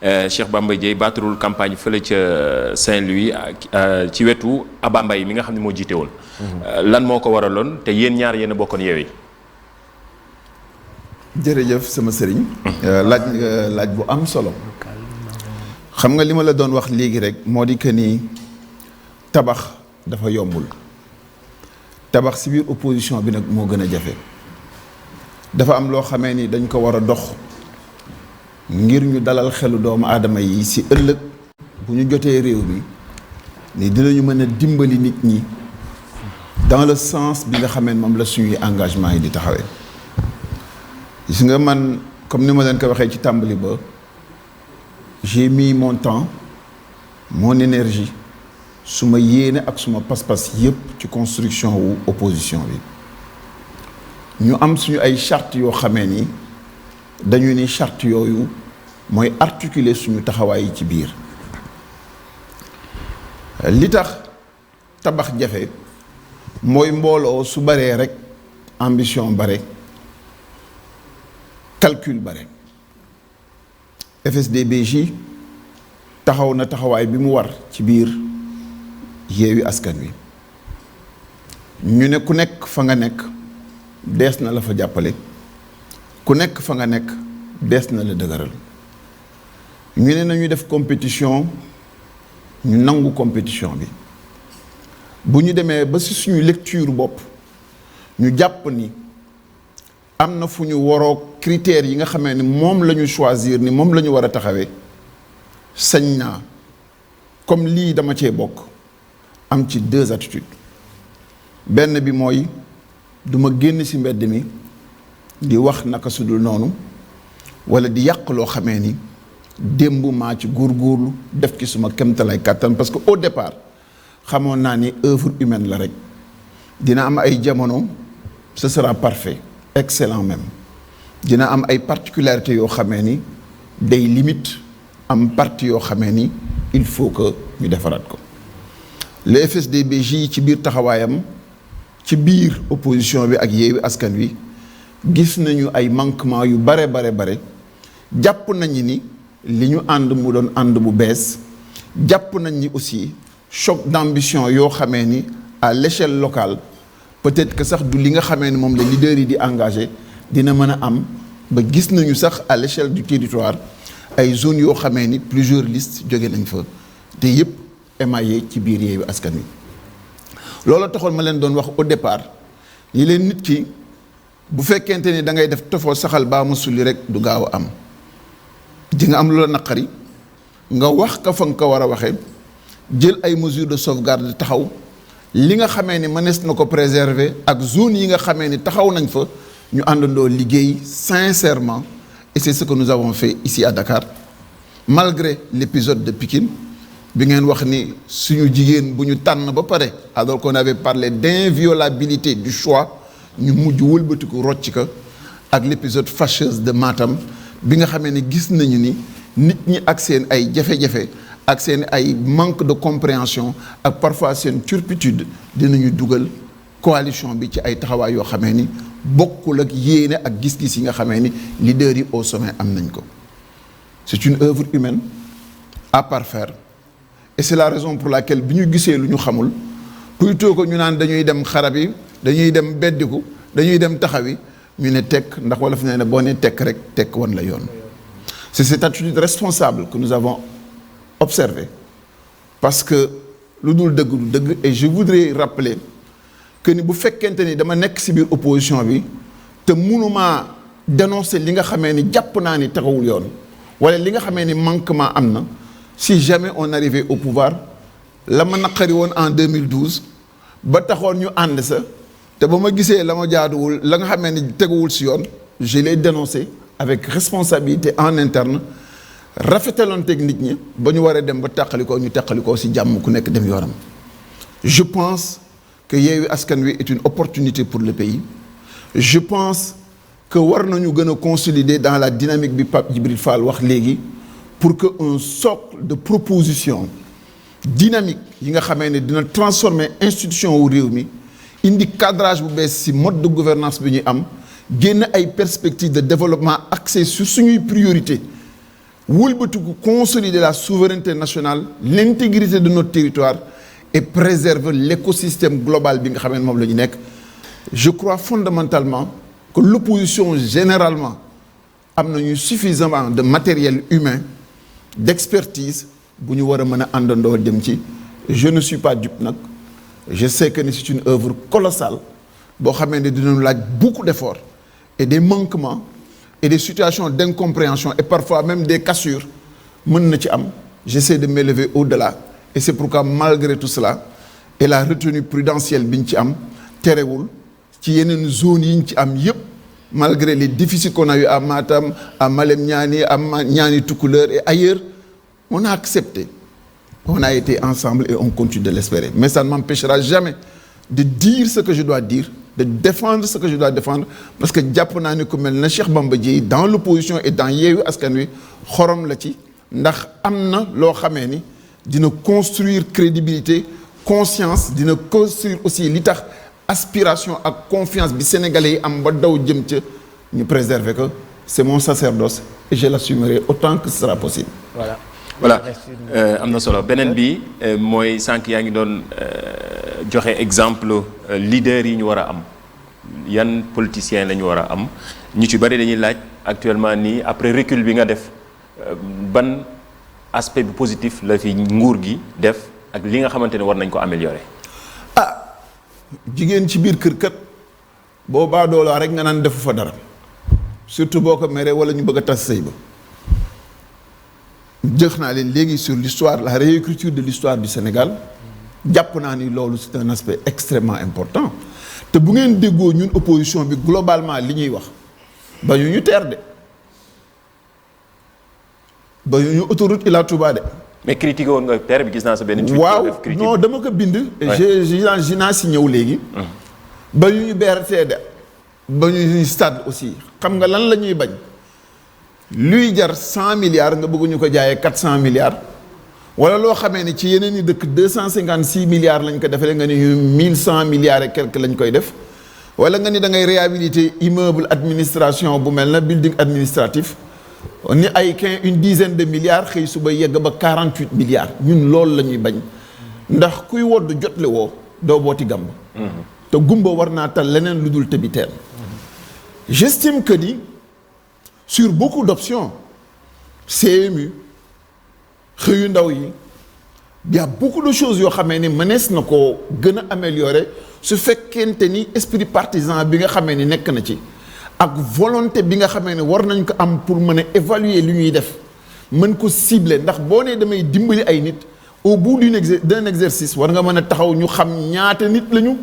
Cheikh Bamba Dièye battrul campagne fële ca Saint-Louis ci wetu Aba Mbaye mi nga xam ne moo jiite woon. lan moo ko waraloon te yéen ñaar yéen a bokkoon Yewwi. jërëjëf sama sëriñ. laaj bu am solo. xam nga li ma la doon wax léegi rek moo di que ni tabax dafa yombul tabax si biir opposition bi nag moo gën a jafe dafa am loo xamee ni dañ ko war a dox ngir ñu dalal xelu doomu aadama yi si ëllëg bu ñu jotee réew mi ni dinañu mën a dimbali nit ñi dans le sens bi nga xamee moom la suñuy engagement yi di taxawee. gis nga man comme ni ma leen ko waxee ci tàmbali ba j'ai mis mon temps mon énergie suma yéene ak suma pas-pas yépp ci construction wu opposition bi ñu am suñu ay charte yoo xamee ni dañu ni charte yooyu mooy articuler suñu taxawaay yi ci biir li tax tabax jafe mooy mbooloo su baree rek ambition bare calcul bare FSD/BJ taxaw na taxawaay bi mu war ci biir Yewwi Askan Wi ñu ne ku nekk fa nga nekk dees na la fa jàppale ku nekk fa nga nekk dees na la dëgëral ñu ne nañu def compétition ñu nangu compétition bi bu ñu demee ba ci suñu lecture bopp ñu jàpp ni am na fu ñu waroo critères yi nga xamee ni moom la ñu choisir ni moom la ñu war a taxawee sañ naa comme lii dama cee bokk am ci deux attitudes benn bi mooy du ma génn ci mbedd mi di wax naka sudul noonu walla di yàq loo xamee ni démb maa ci góorgóorlu def ci suma kemtalay kàttan parce que au départ xamoon naa ni œuvre humaine la rek dina am ay jamono ce sera parfait excellent même dina am ay particularités yoo xamee ni day limite am parti yoo xamee ni il faut que ñu defaraat ko le FSD/BJ ci biir taxawaayam ci biir opposition bi ak Yewwi Askan Wi gis nañu ay manquements yu bare jàpp nañu ni li ñu ànd mu doon ànd bu bees jàpp nañ ni aussi choc d'ambition yoo xamee ni à l'échelle locale peut-être que sax du li nga xamee ni moom la leader yi di engagé dina mën a am ba gis nañu sax à l'échelle du territoire ay zones yoo xamee ni plusieurs listes jóge nañ fa te yépp émaillé ci biir Yewwi Askan Wi loolu taxoon ma leen doon wax au départ yi leen nit ki bu fekkente ni da ngay def tofoo saxal baa ma sulli rek du gaaw a am di nga am lu la naqari nga wax ka fa nga ko war a waxee jël ay mesures de sauvegarde taxaw li nga xamee ni mënees na ko préserver ak zone yi nga xamee ni taxaw nañ fa ñu àndandoo liggéey sincèrement et c'est ce que nous avons fait ici à Dakar malgré l'épisode de Pikine bi ngeen wax ni suñu jigéen bu ñu tànn ba pare alors qu'on avait parlé d'inviolabilité du choix ñu mujj wëlbatiku rocc ka ak l'épisode fâcheuse de Matam bi nga xamee ni gis nañu ni nit ñi ak seen ay jafe-jafe ak seen ay manque de compréhension ak parfois seen turpitude dinañu dugal coalition bi ci ay taxawaay yoo xamee ni bokkul ak yéene ak gis-gis yi nga xamee ni leaders yi au sommet am nañ ko c'est une œuvre humaine à parfaire et c'est la raison pour laquelle bi ñu gisee lu ñu xamul plutôt que ñu naan dañuy dem xarabi dañuy dem beddiku dañuy dem taxawi ñu ne tekk ndax wala fi ne boo ne tekk rek tekk wan la yoon c'est cette attitude responsable que nous avons observé parce que lu dul dëgg du dëgg et je voudrais rappeler que ni bu fekkente ni dama nekk ci biir opposition bi te mënumaa dénoncer li nga xamee ni jàpp naa ni taxawul yoon wala li nga xamee ni manquement am na si jamais on arrivait au pouvoir la ma naqari woon en 2012 ba taxoon ñu ànd sa te ba ma gisee la ma jaaduwul la nga xamee ni teguwul ci yoon je l'ai dénoncé avec responsabilité en interne rafetaloonteeg nit ñi ba ñu waree dem ba teqalikoo ñu teqalikoo ci jàmm ku nekk dem yoonam. Je pense que Yewwi Askan Wi est une opportunité pour le pays je pense que war nañu gën a consolider dans la dynamique bi Pape Djibril Fall wax léegi pour que un socle de proposition dynamique yi nga xamee ne dina transformer institution wu réew mi indi cadrage bu bees ci mode de gouvernance bi ñuy am génn ay perspectives de développement axées sur suñuy priorité wëlbatiku consolider la souveraineté nationale, l'intégrité de notre territoire et préserver l'écosystème global bi nga xam ne moom la ñu nekk. Je crois fondamentalement que l'opposition généralement am nañu suffisamment de matériel humain, d'expertise bu ñu war a mën a àndandoo dem ci. Je ne suis pas dupe nag, je sais que c'est une œuvre colossale boo xamee ne dinañu laaj beaucoup d'efforts et des manquements et des situations d'incompréhension et parfois même des cassures mën na ci am. J'essaie de m'élever au-delà et c'est pourquoi malgré tout cela et la retenue prudentielle bi ñu ci am terewul ci yeneen zones yi ñu ci am yépp, malgré les déficits qu'on a eu à Matam, à Malem Niani, à Niani Toucouleur et ailleurs, on a accepté. On a été ensemble et on continue de l'espérer. Mais ça ne m'empêchera jamais de dire ce que je dois dire, de défendre ce que je dois défendre, parce que jàpp naa ne ku mel na Cheikh Bamba Dièye dans l'opposition et dans Yewwi Askan Wi xorom la ci, ndax am na loo xamee ni dina construire crédibilité, conscience, dina construire aussi li tax aspiration ak confiance bi sénégalais yi am ba daw jëm ca ñu préserver que c'est mon sacerdoce et je l'assumerai autant que ce sera possible. Voilà am na solo beneen bi mooy sànq yaa ngi doon joxe exemple leader yi ñu war a am yan politiciens la ñu war a am ñu ci bari dañuy laaj actuellement nii après recul bi nga def ban aspect bi positif la fi nguur gi def ak li nga xamante ne war nañ ko améliorer. Jigéen ci biir kër kat boo baadoolaa rek nga naan defu fa dara surtout boo ko meree wala ñu bëgg a tas sëy ba. jëx naa leen léegi sur l'histoire, la réécriture de l'histoire du Sénégal jàpp naa ni loolu c'est un aspect extrêmement important te bu ngeen déggoo ñun opposition bi globalement li ñuy wax ba ñu teer de ba ñu autoroute Ila Touba de. mais critiqué woon nga terre bi gis naa sa benn. waaw non dama ko bind. je naa si ñëw léegi. ba ñu BRT de ba ñu stade aussi xam nga lan la ñuy bañ. luy jar 100 milliards nga bëgg ñu ko jaayee 400 milliards wala loo xamee ni ci yeneen i dëkk 256 milliards lañ ko defee nga ni 1100 milliards et quelque lañ koy def wala nga ni da ngay réhabiliter immeuble administration bu mel na building administratif ni ay une dizaine de milliards xëy suba yegg ba 48 milliards ñun loolu la ñuy bañ ndax kuy wodd jotle woo doo booti gàmb te gumba war naa tal leneen lu dul tëbi teen j'estime que ni sur beaucoup d'options CMU xëyu ndaw yi y a beaucoup de choses yoo xamee ni mënees na koo gën a améliorer su fekkente ni esprit partisan bi nga xamee ni nekk na ci ak volonté bi nga xamee ne war nañ ko am pour mën a évaluer li ñuy def mën ko cibler ndax boo nee damay dimbali ay nit au bout d'un exercice war nga mën a taxaw ñu xam ñaata nit lañu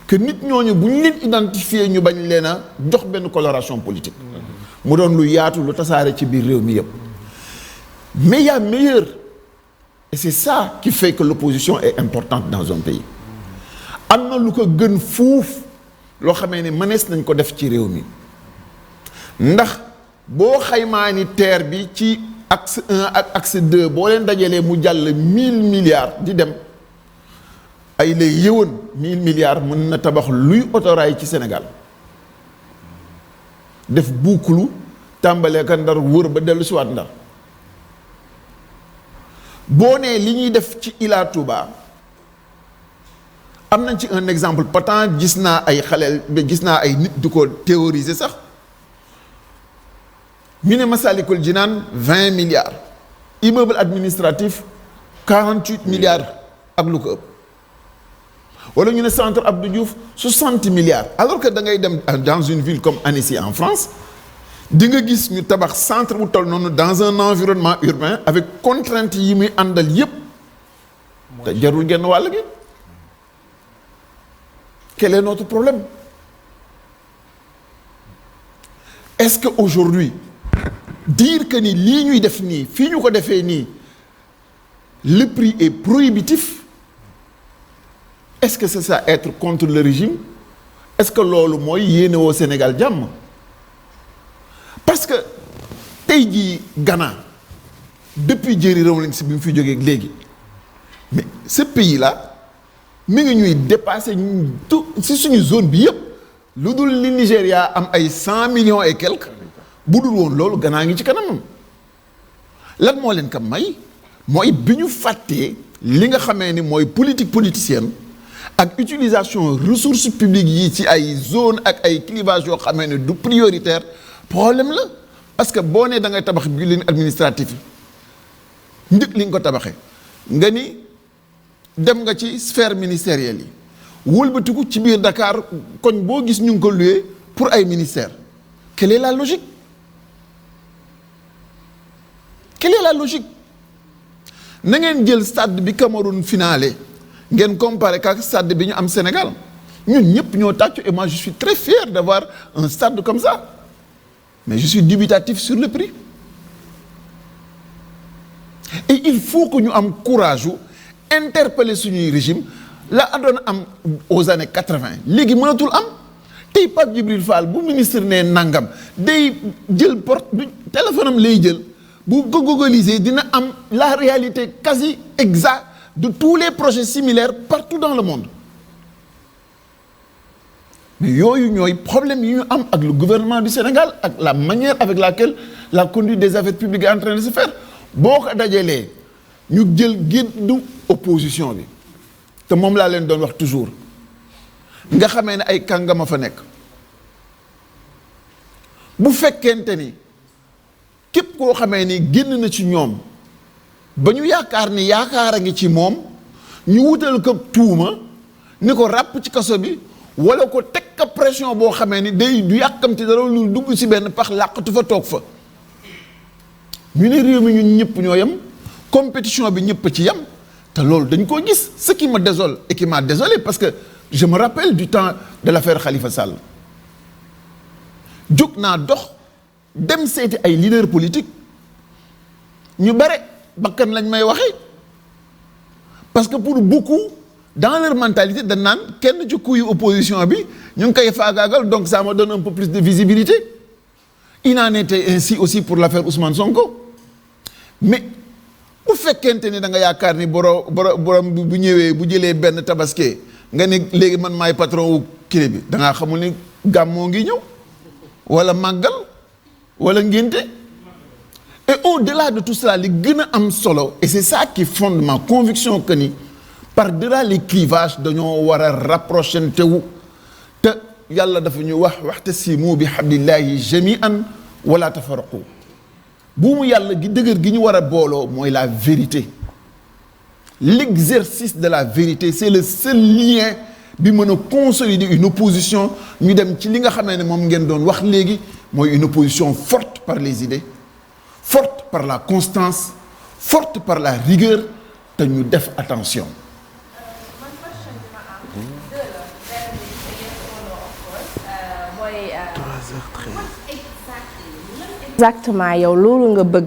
que nit ñooñu bu ñu leen identifier ñu bañ leen a jox benn coloration politique mu doon lu yaatu lu tasaare ci biir réew mi yëpp mais il y a meilleur et c'est ça qui fait que l'opposition est importante dans un pays am na lu ko gën fuuf loo xamee ne mënees nañ ko def ci réew mi ndax boo xaymaa ni TER bi ci axe 1 ak axe 2 boo leen dajalee mu jàll 1000 milliards di dem ay lay yëwan 1000 milliards mën na tabax luy autorail ci Sénégal def buukulu tàmbalee ka Ndar wër ba dellu si waat Ndar boo nee li ñuy def ci Ila Touba am nañ ci un exemple patent gis naa ay xaleel gis naa ay nit di ko théoriser sax ñu ne Massalikul Jinaan 20 milliards immeuble administratif 48 milliards ak lu ko ëpp wala ñu ne centre Abdou Diouf 60 milliards alors que da ngay dem dans une ville comme Annecy en France di nga gis ñu tabax centre bu toll noonu dans un environnement urbain avec contraintes yi muy àndal yépp te jarul genn wàll gi quel est notre problème est-ce que aujourd'hui dire que ni lii ñuy def nii fii ñu ko defee nii le prix est prohibitif est-ce que c'est ça être contre le régime est-ce que loolu mooy yéene woo Sénégal jàmm parce que tey jii Ghana depuis Jerry Rawlings bi mu fi jógee léegi mais ce pays là mi ngi ñuy dépasser tout si suñu zone bi yëpp lu dul li Nigéria am ay 100 millions et quelques bu dul woon loolu Ghana ngi ci kanamam lan moo leen ko may mooy bi ñu fàttee li nga xamee ni mooy politique politicienne ak utilisation ressources publiques yi ci ay zone ak ay clivage yoo xamee ne du prioritaire problème la parce que boo nee da ngay tabax building administratif yi njëkk li nga ko tabaxee nga ni dem nga ci sphère ministérielle yi wëlbatiku ci biir Dakar koñ boo gis ñu ngi ko loué pour ay ministères quelle est la logique quelle est la logique na ngeen jël stade bi Cameroun finale ngeen comparé ak stade bi ñu am Sénégal ñun ñëpp ñoo tàccu et moi je suis très fier d'avoir un stade comme ça mais je suis dubitatif sur le prix et il faut que ñu am courage u interpeller suñuy régime la adoon am aux années 80 léegi mënatul am tey Pape Djibril Fall bu ministre ne nangam day jël porte du téléphone am lay jël bu ko googliser dina am la réalité quasi exacte de tous les projets similaires partout dans le monde mais yooyu ñooy problème yi ñu am ak le gouvernement du Sénégal ak la manière avec laquelle la conduite des affaires publiques est en train de se faire boo ko dajalee ñu jël génnu opposition bi te moom laa leen doon wax toujours nga xamee ne ay kàngama fa nekk bu fekkente ni képp koo xamee ni génn na ci ñoom ba ñu yaakaar ni yaakaar a ngi ci moom ñu wutal ko tuuma ni ko ràpp ci kaso bi wala ko teg ka pression boo xamee ni day du yàkkamti dara lu dugg ci benn pax làqatu fa toog fa ñu ne réew mi ñun ñëpp ñoo yem compétition bi ñëpp ci yem te loolu dañ koo gis ce qui me désole et qui m'a désolé parce que je me rappelle du temps de l'affaire Khalifa Sall jóg naa dox dem seeti ay leaders politiques ñu bare bakkan lañ may waxee parce que pour beaucoup dans leur mentalité dañ naan kenn ci kuyu opposition bi ñu ngi koy faagaagal donc ça me donne un peu plus de visibilité il en était ainsi aussi pour l'affaire Ousmane Sonko mais bu fekkente ni da nga yaakaar ni borom bu ñëwee bu jëlee benn tabaski nga ni léegi man maay patron wu kii bi da ngaa xamul ni gàmmoo ngi ñëw wala màggal wala ngénte et au-delà de tout cela li gën a am solo et c'est ça qui fonde ma conviction que ni par-delà les clivages dañoo war a rapprochante wu te yàlla dafa ñu waxtasimu bi hablillahi jami'an wala tafarraqu buumu yàlla gi dëgër gi ñu war a booloo mooy la vérité l'exercice de la vérité c'est le seul lien bi mën a consolider une opposition ñu dem ci li nga xamee ne moom ngeen doon wax léegi mooy une opposition forte par les idées forte par la constance forte par la rigueur te ñu def attention. Exactement yow loolu nga bëgg